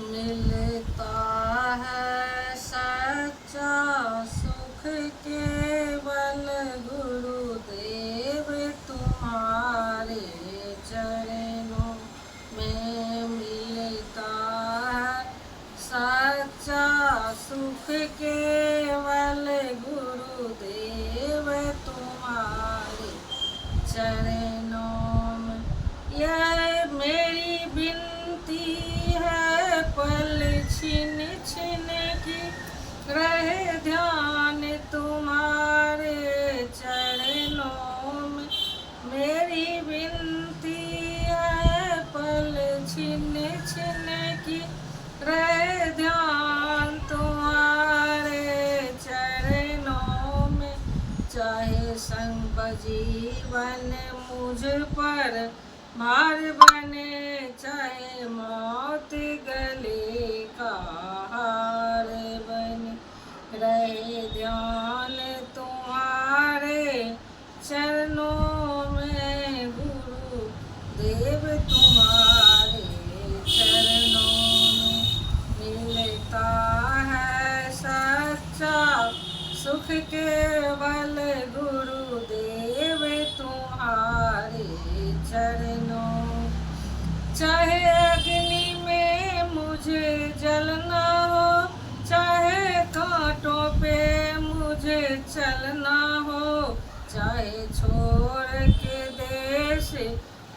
मिलता है सच्चा सुख केवल गुरुदेव तुम्हारे चरणों में मिलता है सच्चा सुख केवल गुरुदेव तुम्हारे चरणों में। यह मेरी विनती है पल छिन छिन की रहे ध्यान तुम्हारे चरणों में। मेरी विनती है पल छिन छिन की रहे ध्यान तुम्हारे चरणों में। चाहे संकट जीवन मुझ पर भार बने, चाहे मौत गले का हार बने, रहे ध्यान तुम्हारे चरणों में। गुरु देव तुम्हारे चरणों में मिलता है सच्चा सुख केवल गुरुदेव तुम्हारे चरणों। चाहे अग्नि में मुझे जलना हो, चाहे कांटों पे मुझे चलना हो, चाहे छोड़ के देश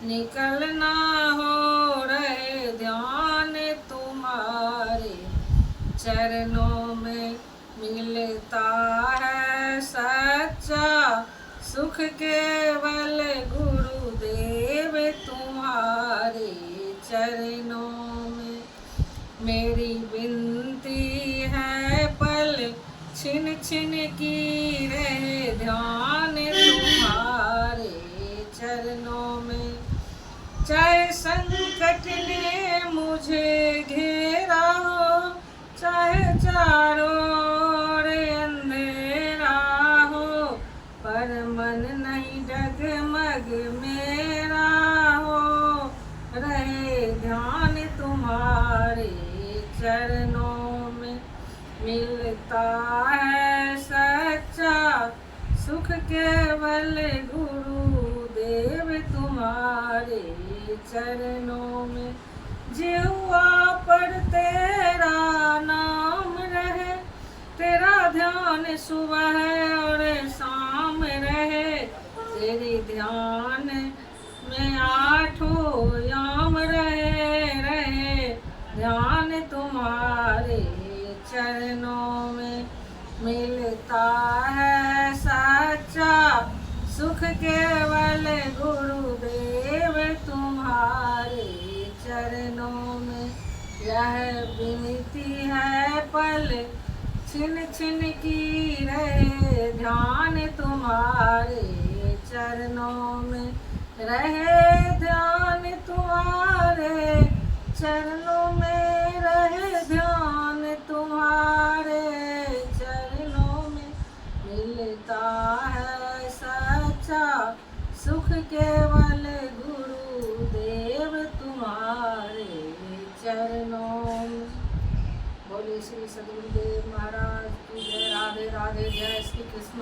निकलना हो, रहे ध्यान तुम्हारे चरणों में। मिलता है सच्चा सुख केवल गुरुदेव तुम्हारे चरणों में। मेरी विनती है पल छिन छिन की रहे ध्यान तुम्हारे चरणों में। चाहे संकट ने मुझे घेरा हो, चाहे चारों ओर अंधेरा हो, पर मन नहीं डगमग मेरा हो, रहे ध्यान तुम्हारे चरणों में। मिलता है सच्चा सुख केवल गुरुदेव तुम्हारे चरणों में। जिह्वा पर तेरा नाम रहे, तेरा ध्यान सुबह और शाम रहे, तेरे ध्यान में आठों याम रहे, रहे ध्यान तुम्हारे चरणों में। मिलता है सच्चा सुख केवल गुरुदेव तुम्हारे चरणों में। यह विनती है पल छिन छिन की रहे ध्यान तुम्हारे चरणों में, रहे ध्यान तुम्हारे चरणों में, रहे ध्यान तुम्हारे चरणों में। मिलता है सच्चा सुख केवल गुरुदेव तुम्हारे चरणों में। बोले श्री सद्गुरुदेव महाराज की जय। राधे राधे। जय श्री कृष्ण।